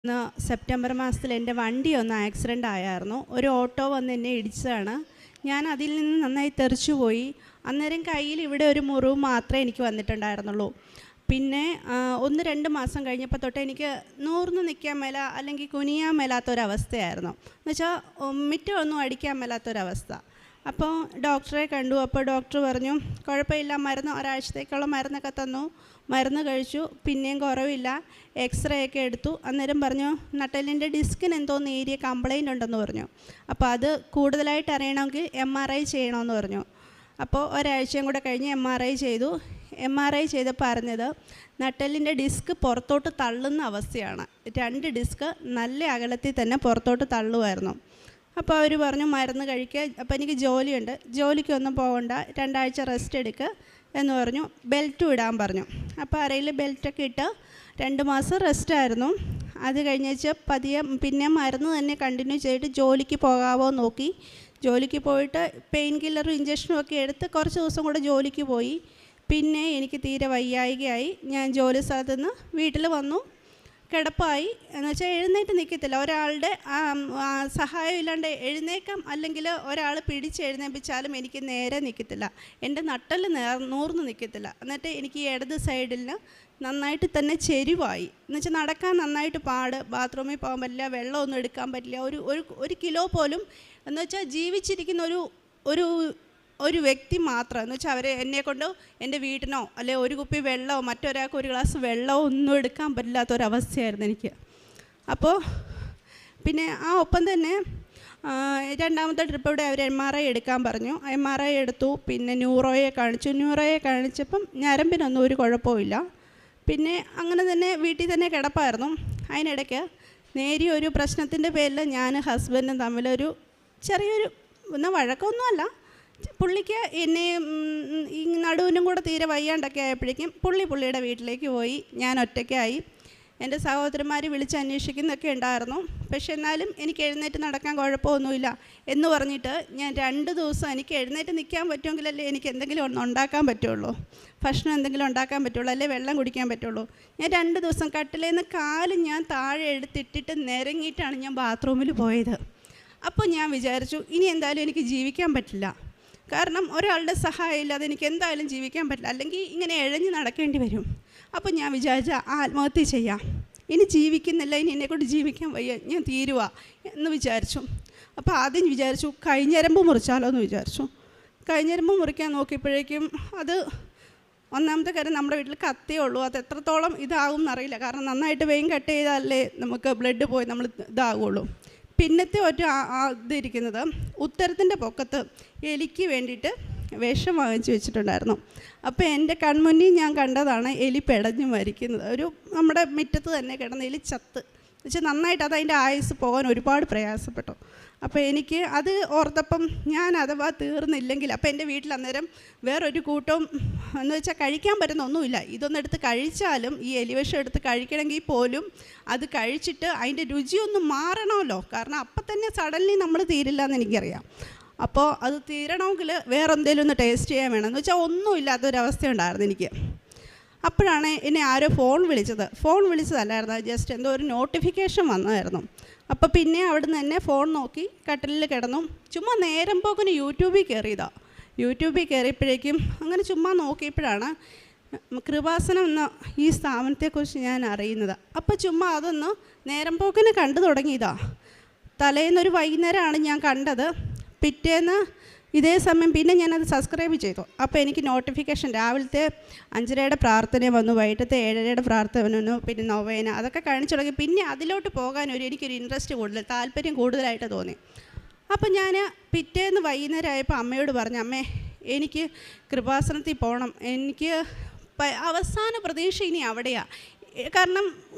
September മാസത്തിൽ എൻ്റെ വണ്ടി ഒന്ന് ആക്സിഡൻ്റ് ആയായിരുന്നു. ഒരു ഓട്ടോ വന്ന് എന്നെ ഇടിച്ചതാണ്. ഞാൻ അതിൽ നിന്ന് നന്നായി തെറിച്ചുപോയി. അന്നേരം കയ്യിൽ ഇവിടെ ഒരു മുറിവ് മാത്രമേ എനിക്ക് വന്നിട്ടുണ്ടായിരുന്നുള്ളൂ. പിന്നെ 1-2 മാസം കഴിഞ്ഞപ്പോൾ തൊട്ട് എനിക്ക് നൂർന്ന് നിൽക്കാൻ മേല, അല്ലെങ്കിൽ കുനിയാൻ മേലാത്തൊരവസ്ഥയായിരുന്നു. എന്നുവെച്ചാൽ മിറ്റമൊന്നും അടിക്കാൻ മേലാത്തൊരവസ്ഥ. അപ്പോൾ ഡോക്ടറെ കണ്ടു. അപ്പോൾ ഡോക്ടർ പറഞ്ഞു കുഴപ്പമില്ല, മരുന്ന് ഒരാഴ്ചത്തേക്കുള്ള മരുന്നൊക്കെ തന്നു. മരുന്ന് കഴിച്ചു, പിന്നെയും കുറവില്ല. എക്സ്റേ ഒക്കെ എടുത്തു. അന്നേരം പറഞ്ഞു നട്ടെല്ലിൻ്റെ ഡിസ്കിന് എന്തോ നേരിയ കംപ്ലൈൻ്റ് ഉണ്ടെന്ന് പറഞ്ഞു. അപ്പോൾ അത് കൂടുതലായിട്ട് അറിയണമെങ്കിൽ MRI ചെയ്യണമെന്ന് പറഞ്ഞു. അപ്പോൾ ഒരാഴ്ചയും കൂടെ കഴിഞ്ഞ് MRI ചെയ്തു. MRI ചെയ്തപ്പോൾ അറിഞ്ഞത് നട്ടെല്ലിൻ്റെ ഡിസ്ക് പുറത്തോട്ട് തള്ളുന്ന അവസ്ഥയാണ്. 2 ഡിസ്ക് നല്ല അകലത്തിൽ തന്നെ പുറത്തോട്ട് തള്ളുമായിരുന്നു. അപ്പോൾ അവർ പറഞ്ഞു മരുന്ന് കഴിക്കുക. അപ്പോൾ എനിക്ക് ജോലിയുണ്ട്, ജോലിക്കൊന്നും പോകണ്ട, 2 ആഴ്ച റെസ്റ്റ് എടുക്കുക എന്ന് പറഞ്ഞു. ബെൽറ്റും ഇടാൻ പറഞ്ഞു. അപ്പോൾ അരയിൽ ബെൽറ്റൊക്കെ ഇട്ട് 2 മാസം റെസ്റ്റായിരുന്നു. അത് കഴിഞ്ഞേച്ച് പതിയെ പിന്നെ മരുന്ന് തന്നെ കണ്ടിന്യൂ ചെയ്തിട്ട് ജോലിക്ക് പോകാമോ നോക്കി. ജോലിക്ക് പോയിട്ട് പെയിൻ കില്ലറും ഇഞ്ചക്ഷനും ഒക്കെ എടുത്ത് കുറച്ച് ദിവസം കൂടെ ജോലിക്ക് പോയി. പിന്നെ എനിക്ക് തീരെ വയ്യായികയായി. ഞാൻ ജോലി സ്ഥലത്ത് നിന്ന് വീട്ടിൽ വന്നു, കിടപ്പായി. എന്ന് വെച്ചാൽ എഴുന്നേറ്റ് നിൽക്കത്തില്ല. ഒരാളുടെ സഹായം ഇല്ലാണ്ട് എഴുന്നേക്കാം, അല്ലെങ്കിൽ ഒരാൾ പിടിച്ചെഴുന്നേൽപ്പിച്ചാലും എനിക്ക് നേരെ നിൽക്കത്തില്ല. എൻ്റെ നട്ടൽ നൂർന്ന് നിൽക്കത്തില്ല. എന്നിട്ട് എനിക്ക് ഇടത് സൈഡിൽ നന്നായിട്ട് തന്നെ ചെരിവായി. എന്നുവെച്ചാൽ നടക്കാൻ നന്നായിട്ട് പാട്, ബാത്റൂമിൽ പോകാൻ പറ്റില്ല, വെള്ളമൊന്നും എടുക്കാൻ പറ്റില്ല. ഒരു കിലോ പോലും എന്ന് വെച്ചാൽ ജീവിച്ചിരിക്കുന്ന ഒരു വ്യക്തി മാത്രം. എന്ന് വെച്ചാൽ അവർ എന്നെക്കൊണ്ട് എൻ്റെ വീട്ടിനോ അല്ലെ ഒരു കുപ്പി വെള്ളമോ മറ്റൊരാൾക്ക് ഒരു ഗ്ലാസ് വെള്ളമോ ഒന്നും എടുക്കാൻ പറ്റില്ലാത്തൊരവസ്ഥയായിരുന്നു എനിക്ക്. അപ്പോൾ പിന്നെ ഒപ്പം തന്നെ 2ാമത്തെ ട്രിപ്പ് ഇവിടെ അവർ MRI എടുക്കാൻ പറഞ്ഞു. MRI എടുത്തു. പിന്നെ ന്യൂറോയെ കാണിച്ചു. ന്യൂറോയെ കാണിച്ചപ്പം ഞരമ്പിനൊന്നും ഒരു കുഴപ്പമില്ല. പിന്നെ അങ്ങനെ തന്നെ വീട്ടിൽ തന്നെ കിടപ്പായിരുന്നു. അതിനിടയ്ക്ക് നേരിയൊരു പ്രശ്നത്തിൻ്റെ പേരിൽ ഞാൻ ഹസ്ബൻഡും തമ്മിലൊരു ചെറിയൊരു വഴക്കമൊന്നുമല്ല. പുള്ളിക്ക് എന്നെ ഈ നടുവിനും കൂടെ തീരെ വയ്യാണ്ടൊക്കെ ആയപ്പോഴേക്കും പുള്ളിയുടെ വീട്ടിലേക്ക് പോയി. ഞാൻ ഒറ്റയ്ക്കായി. എൻ്റെ സഹോദരന്മാർ വിളിച്ച് അന്വേഷിക്കുന്നൊക്കെ ഉണ്ടായിരുന്നു. പക്ഷെ എന്നാലും എനിക്ക് എഴുന്നേറ്റ് നടക്കാൻ കുഴപ്പമൊന്നുമില്ല എന്ന് പറഞ്ഞിട്ട് ഞാൻ 2 ദിവസം എനിക്ക് എഴുന്നേറ്റ് നിൽക്കാൻ പറ്റുമെങ്കിലല്ലേ എനിക്ക് എന്തെങ്കിലും ഒന്ന് ഉണ്ടാക്കാൻ പറ്റുള്ളൂ, ഭക്ഷണം എന്തെങ്കിലും ഉണ്ടാക്കാൻ പറ്റുള്ളൂ, അല്ലെ വെള്ളം കുടിക്കാൻ പറ്റുള്ളൂ. ഞാൻ 2 ദിവസം കട്ടിലേന്ന് കാലും ഞാൻ താഴെ എടുത്തിട്ടിട്ട് നിരങ്ങിയിട്ടാണ് ഞാൻ ബാത്റൂമിൽ പോയത്. അപ്പോൾ ഞാൻ വിചാരിച്ചു ഇനി എന്തായാലും എനിക്ക് ജീവിക്കാൻ പറ്റില്ല. കാരണം ഒരാളുടെ സഹായം ഇല്ലാതെ എനിക്ക് എന്തായാലും ജീവിക്കാൻ പറ്റില്ല, അല്ലെങ്കിൽ ഇങ്ങനെ എഴഞ്ഞ് നടക്കേണ്ടി വരും. അപ്പോൾ ഞാൻ വിചാരിച്ച ആത്മഹത്യ ചെയ്യാം. ഇനി ജീവിക്കുന്നില്ല, ഇനി എന്നെക്കൊണ്ട് ജീവിക്കാൻ വയ്യ, ഞാൻ തീരുക എന്ന് വിചാരിച്ചു. അപ്പോൾ ആദ്യം വിചാരിച്ചു കൈഞ്ഞരമ്പ് മുറിച്ചാലോ എന്ന് വിചാരിച്ചു. കൈഞ്ഞരമ്പ് മുറിക്കാൻ നോക്കിയപ്പോഴേക്കും അത് ഒന്നാമത്തെ കാര്യം നമ്മുടെ വീട്ടിൽ കത്തിയേ ഉള്ളൂ. അത് എത്രത്തോളം ഇതാകും എന്നറിയില്ല. കാരണം നന്നായിട്ട് വെയിൻ കട്ട് ചെയ്താലേ നമുക്ക് ബ്ലഡ് പോയി നമ്മൾ ഇതാകുള്ളൂ. പിന്നത്തെ ഇതിരിക്കുന്നത് ഉത്തരത്തിൻ്റെ പൊക്കത്ത് എലിക്ക് വേണ്ടിയിട്ട് വിഷം വാങ്ങിച്ച് വെച്ചിട്ടുണ്ടായിരുന്നു. അപ്പോൾ എൻ്റെ കൺമുന്നിൽ ഞാൻ കണ്ടതാണ് എലി പെടഞ്ഞ് മരിക്കുന്നത്. നമ്മുടെ മുറ്റത്ത് തന്നെ കിടന്ന എലി ചത്ത്. വെച്ചാൽ നന്നായിട്ട് അതിൻ്റെ ആയുസ് പോകാൻ ഒരുപാട് പ്രയാസപ്പെട്ടു. അപ്പോൾ എനിക്ക് അത് ഓർത്തപ്പം ഞാൻ അഥവാ തീർന്നില്ലെങ്കിൽ, അപ്പോൾ എൻ്റെ വീട്ടിൽ അന്നേരം വേറൊരു കൂട്ടവും എന്ന് വെച്ചാൽ കഴിക്കാൻ പറ്റുന്ന ഒന്നുമില്ല. ഇതൊന്നെടുത്ത് കഴിച്ചാലും ഈ എലിവിഷം എടുത്ത് കഴിക്കണമെങ്കിൽ പോലും അത് കഴിച്ചിട്ട് അതിൻ്റെ രുചിയൊന്നും മാറണമല്ലോ. കാരണം അപ്പം തന്നെ സഡൻലി നമ്മൾ തീരില്ല എന്ന് എനിക്കറിയാം. അപ്പോൾ അത് തീരണമെങ്കിൽ വേറെ എന്തെങ്കിലും ഒന്ന് ടേസ്റ്റ് ചെയ്യാൻ വേണം. എന്ന് വെച്ചാൽ ഒന്നും ഇല്ലാത്തൊരവസ്ഥ ഉണ്ടായിരുന്നു എനിക്ക്. അപ്പോഴാണ് എന്നെ ആരോ ഫോൺ വിളിച്ചതല്ലായിരുന്നു, ജസ്റ്റ് എന്തോ ഒരു നോട്ടിഫിക്കേഷൻ വന്നതായിരുന്നു. അപ്പോൾ പിന്നെ അവിടുന്ന് തന്നെ ഫോൺ നോക്കി കട്ടിലിൽ കിടന്നു. ചുമ്മാ നേരം പോക്കിന് യൂട്യൂബിൽ കയറിയപ്പോഴേക്കും അങ്ങനെ ചുമ്മാ നോക്കിയപ്പോഴാണ് കൃപാസനം എന്ന ഈ സ്ഥാപനത്തെക്കുറിച്ച് ഞാൻ അറിയുന്നത്. അപ്പോൾ ചുമ്മാ അതൊന്ന് നേരം പോക്കിന് കണ്ടു തുടങ്ങിയതാണ്. തലേന്നൊരു വൈകുന്നേരമാണ് ഞാൻ കണ്ടത്. പിറ്റേന്ന് ഇതേ സമയം പിന്നെ ഞാനത് സബ്സ്ക്രൈബ് ചെയ്തു. അപ്പോൾ എനിക്ക് നോട്ടിഫിക്കേഷൻ രാവിലത്തെ 5:30 പ്രാർത്ഥന വന്നു, വൈകിട്ടത്തെ 7:30 പ്രാർത്ഥന വന്നു, പിന്നെ നൊവേന അതൊക്കെ കാണിച്ചു തുടങ്ങി. പിന്നെ അതിലോട്ട് പോകാൻ എനിക്കൊരു ഇൻട്രസ്റ്റ് കൂടുതൽ, താല്പര്യം കൂടുതലായിട്ട് തോന്നി. അപ്പോൾ ഞാൻ പിറ്റേന്ന് വൈകുന്നേരം ആയപ്പോൾ അമ്മയോട് പറഞ്ഞു, അമ്മേ എനിക്ക് കൃപാസനത്തിൽ പോകണം, എനിക്ക് അവസാന പ്രതീക്ഷ ഇനി അവിടെയാണ്. കാരണം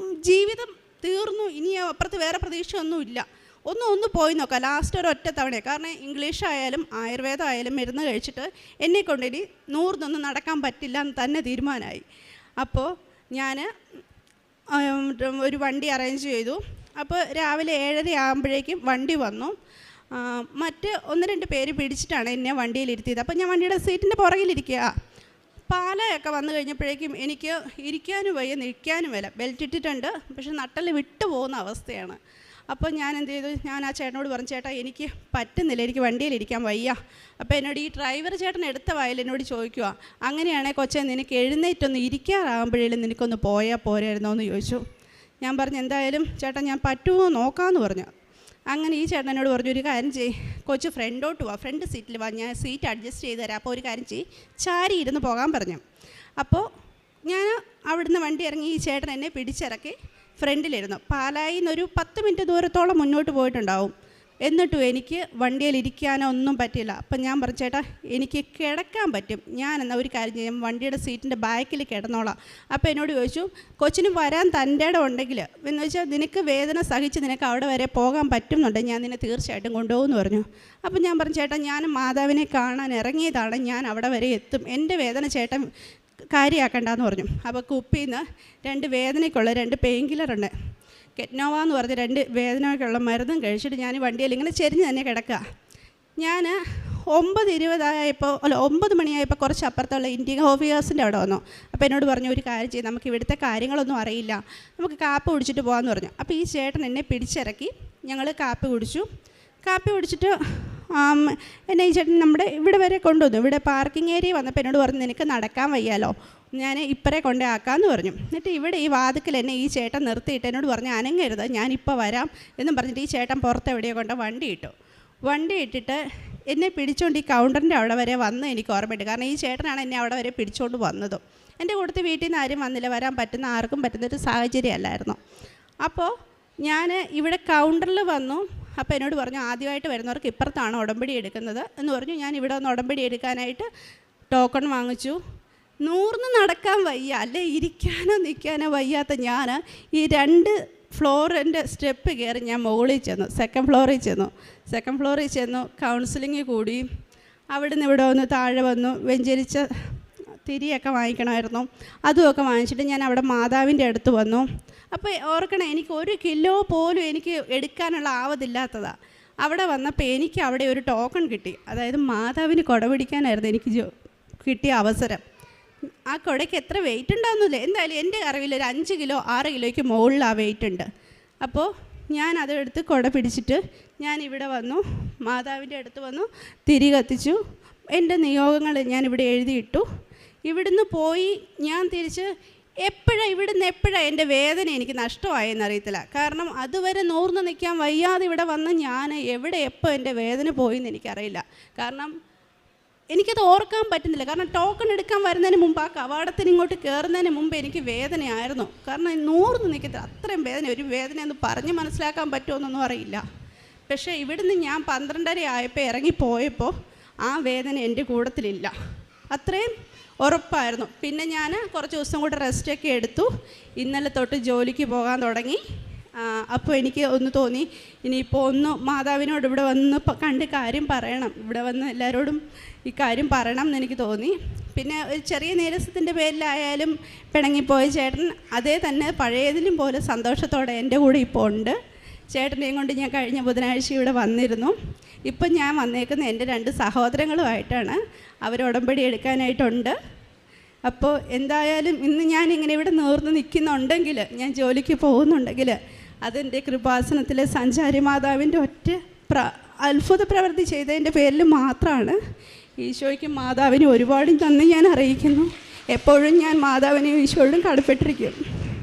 ജീവിതം തീർന്നു, ഇനി അപ്പുറത്ത് വേറെ പ്രതീക്ഷയൊന്നുമില്ല. ഒന്ന് പോയി നോക്കാം, ലാസ്റ്റ് ഒരൊറ്റ തവണയാണ്. കാരണം ഇംഗ്ലീഷ് ആയാലും ആയുർവേദം ആയാലും മരുന്ന് കഴിച്ചിട്ട് എന്നെക്കൊണ്ടിനി നൂർന്നൊന്നും നടക്കാൻ പറ്റില്ല എന്ന് തന്നെ തീരുമാനമായി. അപ്പോൾ ഞാൻ ഒരു വണ്ടി അറേഞ്ച് ചെയ്തു. അപ്പോൾ രാവിലെ 7:30 ആകുമ്പോഴേക്കും വണ്ടി വന്നു. മറ്റ് 1-2 പേര് പിടിച്ചിട്ടാണ് എന്നെ വണ്ടിയിലിരുത്തിയത്. അപ്പോൾ ഞാൻ വണ്ടിയുടെ സീറ്റിൻ്റെ പുറകിലിരിക്കുക. പാലയൊക്കെ വന്നു കഴിഞ്ഞപ്പോഴേക്കും എനിക്ക് ഇരിക്കാനും വയ്യ, നിൽക്കാനും വയ്യ. ബെൽറ്റ് ഇട്ടിട്ടുണ്ട്, പക്ഷെ നട്ടൽ വിട്ടു പോകുന്ന അവസ്ഥയാണ്. അപ്പോൾ ഞാൻ എന്ത് ചെയ്തു, ഞാൻ ആ ചേട്ടനോട് പറഞ്ഞു, ചേട്ടാ എനിക്ക് പറ്റുന്നില്ല, എനിക്ക് വണ്ടിയിലിരിക്കാൻ വയ്യ. അപ്പോൾ എന്നോട് ഈ ഡ്രൈവർ ചേട്ടൻ എടുത്ത വായിൽ എന്നോട് ചോദിക്കുക, അങ്ങനെയാണെങ്കിൽ കൊച്ചെ നിനക്ക് എഴുന്നേറ്റൊന്ന് ഇരിക്കാറാകുമ്പോഴേലും നിനക്കൊന്ന് പോയാൽ പോരായിരുന്നോ എന്ന് ചോദിച്ചു. ഞാൻ പറഞ്ഞു എന്തായാലും ചേട്ടാ ഞാൻ പറ്റുമോ നോക്കാമെന്ന് പറഞ്ഞു. അങ്ങനെ ഈ ചേട്ടനോട് പറഞ്ഞു, ഒരു കാര്യം ചെയ്യ് കൊച്ചു ഫ്രണ്ടോട്ട് പോവാം, ഫ്രണ്ട് സീറ്റിൽ വാ, ഞാൻ സീറ്റ് അഡ്ജസ്റ്റ് ചെയ്ത് തരാം, അപ്പോൾ ഒരു കാര്യം ചെയ്യ് ചാരി ഇരുന്ന് പോകാൻ പറഞ്ഞു. അപ്പോൾ ഞാൻ അവിടുന്ന് വണ്ടി ഇറങ്ങി, ഈ ചേട്ടൻ എന്നെ പിടിച്ചിറക്കി ഫ്രണ്ടിലിരുന്നു. പാലായിൽ നിന്നൊരു 10 മിനിറ്റ് ദൂരത്തോളം മുന്നോട്ട് പോയിട്ടുണ്ടാവും. എന്നിട്ടും എനിക്ക് വണ്ടിയിൽ ഇരിക്കാനോ ഒന്നും പറ്റില്ല. അപ്പം ഞാൻ പറഞ്ഞു, ചേട്ടാ എനിക്ക് കിടക്കാൻ പറ്റും, ഞാൻ എന്നാൽ ഒരു കാര്യം ചെയ്യാം, വണ്ടിയുടെ സീറ്റിൻ്റെ ബാക്കിൽ കിടന്നോളാം. അപ്പോൾ എന്നോട് ചോദിച്ചു, കൊച്ചിന് വരാൻ തൻ്റെ ഇടം ഉണ്ടെങ്കിൽ എന്ന് വെച്ചാൽ നിനക്ക് വേദന സഹിച്ച് നിനക്ക് അവിടെ വരെ പോകാൻ പറ്റുന്നുണ്ടെങ്കിൽ ഞാൻ നിന്നെ തീർച്ചയായിട്ടും കൊണ്ടുപോകുമെന്ന് പറഞ്ഞു. അപ്പം ഞാൻ പറഞ്ഞു, ചേട്ടാ ഞാൻ മാതാവിനെ കാണാൻ ഇറങ്ങിയതാണ്, ഞാൻ അവിടെ വരെ എത്തും, എൻ്റെ വേദന ചേട്ടൻ കാര്യമാക്കണ്ടെന്ന് പറഞ്ഞു. അപ്പോൾ കുപ്പിയിൽ നിന്ന് 2 വേദനയ്ക്കുള്ള 2 പെയിൻ കില്ലറുണ്ട്, കെറ്റ്നോവ എന്ന് പറഞ്ഞ് 2 വേദനയ്ക്കുള്ള മരുന്നും കഴിച്ചിട്ട് ഞാൻ വണ്ടിയിൽ ഇങ്ങനെ ചെരിഞ്ഞ് തന്നെ കിടക്കുക. ഞാൻ 9 മണിയായപ്പോൾ കുറച്ച് അപ്പുറത്തുള്ള ഇൻഡിഗോ ഓഫീസിൻ്റെ അവിടെ വന്നു. അപ്പോൾ എന്നോട് പറഞ്ഞു, ഒരു കാര്യം ചെയ്യും, നമുക്ക് ഇവിടുത്തെ കാര്യങ്ങളൊന്നും അറിയില്ല, നമുക്ക് കാപ്പി കുടിച്ചിട്ട് പോകാമെന്ന് പറഞ്ഞു. അപ്പോൾ ഈ ചേട്ടൻ എന്നെ പിടിച്ചിറക്കി, ഞങ്ങൾ കാപ്പി കുടിച്ചിട്ട് എന്നെ ഈ ചേട്ടൻ നമ്മുടെ ഇവിടെ വരെ കൊണ്ടുവന്നു. ഇവിടെ പാർക്കിംഗ് ഏരിയ വന്നപ്പോൾ എന്നോട് പറഞ്ഞു, നിനക്ക് നടക്കാൻ വയ്യാലോ, ഞാൻ ഇപ്പറേ കൊണ്ടേ ആക്കാമെന്ന് പറഞ്ഞു. എന്നിട്ട് ഇവിടെ ഈ വാതിക്കൽ എന്നെ ഈ ചേട്ടൻ നിർത്തിയിട്ട് എന്നോട് പറഞ്ഞു, അനങ്ങരുത്, ഞാനിപ്പോൾ വരാം എന്നും പറഞ്ഞിട്ട് ഈ ചേട്ടൻ പുറത്ത് എവിടെയോ കൊണ്ട് വണ്ടി ഇട്ടിട്ട് എന്നെ പിടിച്ചുകൊണ്ട് ഈ കൗണ്ടറിൻ്റെ അവിടെ വരെ വന്ന് എനിക്ക് ഓർമ്മയുണ്ട്. കാരണം ഈ ചേട്ടനാണ് എന്നെ അവിടെ വരെ പിടിച്ചുകൊണ്ട് വന്നതും. എൻ്റെ കൂട്ടത്തിൽ വീട്ടിൽ നിന്ന് ആരും വന്നില്ല, വരാൻ പറ്റുന്ന ആർക്കും പറ്റുന്നൊരു സാഹചര്യമല്ലായിരുന്നു. അപ്പോൾ ഞാൻ ഇവിടെ കൗണ്ടറിൽ വന്നു. അപ്പോൾ എന്നോട് പറഞ്ഞു, ആദ്യമായിട്ട് വരുന്നവർക്ക് ഇപ്പുറത്താണ് ഉടമ്പടി എടുക്കുന്നത് എന്ന് പറഞ്ഞു. ഞാൻ ഇവിടെ വന്ന് ഉടമ്പടി എടുക്കാനായിട്ട് ടോക്കൺ വാങ്ങിച്ചു. നൂർന്ന് നടക്കാൻ വയ്യ, അല്ലെ ഇരിക്കാനോ നിൽക്കാനോ വയ്യാത്ത ഞാൻ ഈ 2 ഫ്ലോറിൻ്റെ സ്റ്റെപ്പ് കയറി ഞാൻ മുകളിൽ ചെന്നു, സെക്കൻഡ് ഫ്ലോറിൽ ചെന്നു കൗൺസിലിംഗ് കൂടി. അവിടുന്ന് ഇവിടെ വന്ന് താഴെ വന്നു, വെഞ്ചരിച്ച തിരിയൊക്കെ വാങ്ങിക്കണമായിരുന്നു, അതുമൊക്കെ വാങ്ങിച്ചിട്ട് ഞാൻ അവിടെ മാതാവിൻ്റെ അടുത്ത് വന്നു. അപ്പോൾ ഓർക്കണം, എനിക്ക് 1 കിലോ പോലും എനിക്ക് എടുക്കാനുള്ള ആവതില്ലാത്തതാണ്. അവിടെ വന്നപ്പോൾ എനിക്ക് അവിടെ ഒരു ടോക്കൺ കിട്ടി, അതായത് മാതാവിന് കുട പിടിക്കാനായിരുന്നു എനിക്ക് കിട്ടിയ അവസരം. ആ കുടയ്ക്ക് എത്ര വെയിറ്റ് ഉണ്ടാകുന്നില്ല, എന്തായാലും എൻ്റെ അറിവിൽ ഒരു 5 കിലോ 6 കിലോയ്ക്ക് മുകളിൽ ആ വെയിറ്റ് ഉണ്ട്. അപ്പോൾ ഞാൻ അതെടുത്ത് കുട പിടിച്ചിട്ട് ഞാൻ ഇവിടെ വന്നു, മാതാവിൻ്റെ അടുത്ത് വന്നു, തിരി കത്തിച്ചു, എൻ്റെ നിയോഗങ്ങൾ ഞാനിവിടെ എഴുതിയിട്ടു. ഇവിടുന്ന് പോയി ഞാൻ തിരിച്ച് ഇവിടുന്ന് എപ്പോഴാണ് എൻ്റെ വേദന എനിക്ക് നഷ്ടമായെന്നറിയത്തില്ല. കാരണം അതുവരെ നൂർന്ന് നിൽക്കാൻ വയ്യാതെ ഇവിടെ വന്ന് ഞാൻ എപ്പോൾ എൻ്റെ വേദന പോയെന്ന് എനിക്കറിയില്ല. കാരണം എനിക്കത് ഓർക്കാൻ പറ്റുന്നില്ല. കാരണം ടോക്കൺ എടുക്കാൻ വരുന്നതിന് മുമ്പ്, ആ കവാടത്തിന് ഇങ്ങോട്ട് കയറുന്നതിന് മുമ്പ് എനിക്ക് വേദനയായിരുന്നു. കാരണം നൂർന്ന് നിൽക്കത്തില്ല, അത്രയും വേദന. ഒരു വേദനയൊന്നും പറഞ്ഞ് മനസ്സിലാക്കാൻ പറ്റുമെന്നൊന്നും അറിയില്ല. പക്ഷേ ഇവിടുന്ന് ഞാൻ 12:30 ആയപ്പോൾ ഇറങ്ങിപ്പോയപ്പോൾ ആ വേദന എൻ്റെ കൂട്ടത്തിലില്ല, അത്രയും ഉറപ്പായിരുന്നു. പിന്നെ ഞാൻ കുറച്ച് ദിവസം കൂടെ റെസ്റ്റൊക്കെ എടുത്തു. ഇന്നലെ തൊട്ട് ജോലിക്ക് പോകാൻ തുടങ്ങി. അപ്പോൾ എനിക്ക് ഒന്ന് തോന്നി, ഇനിയിപ്പോൾ മാതാവിനോട് ഇവിടെ വന്ന് കണ്ട് കാര്യം പറയണം, ഇവിടെ വന്ന് എല്ലാവരോടും ഈ കാര്യം പറയണം എന്നെനിക്ക് തോന്നി. പിന്നെ ഒരു ചെറിയ നീരസത്തിൻ്റെ പേരിലായാലും പിണങ്ങിപ്പോയ ചേട്ടൻ അതേ തന്നെ പഴയതിലും പോലെ സന്തോഷത്തോടെ എൻ്റെ കൂടെ ഇപ്പോൾ ഉണ്ട്. ചേട്ടനെയും കൊണ്ട് ഞാൻ കഴിഞ്ഞ ബുധനാഴ്ച ഇവിടെ വന്നിരുന്നു. ഇപ്പം ഞാൻ വന്നേക്കുന്ന എൻ്റെ 2 സഹോദരങ്ങളുമായിട്ടാണ്. അവർ ഉടമ്പടി എടുക്കാനായിട്ടുണ്ട്. അപ്പോൾ എന്തായാലും ഇന്ന് ഞാനിങ്ങനെ ഇവിടെ നേർന്ന് നിൽക്കുന്നുണ്ടെങ്കിൽ, ഞാൻ ജോലിക്ക് പോകുന്നുണ്ടെങ്കിൽ, അതെൻ്റെ കൃപാസനത്തിലെ സഞ്ചാരി മാതാവിൻ്റെ ഒറ്റ അത്ഭുത പ്രവൃത്തി ചെയ്തതിൻ്റെ പേരിൽ മാത്രമാണ്. ഈശോയ്ക്കും മാതാവിനും ഒരുപാട് നന്ദി ഞാൻ അറിയിക്കുന്നു. എപ്പോഴും ഞാൻ മാതാവിനെയും ഈശോയോടും കടപ്പെട്ടിരിക്കും.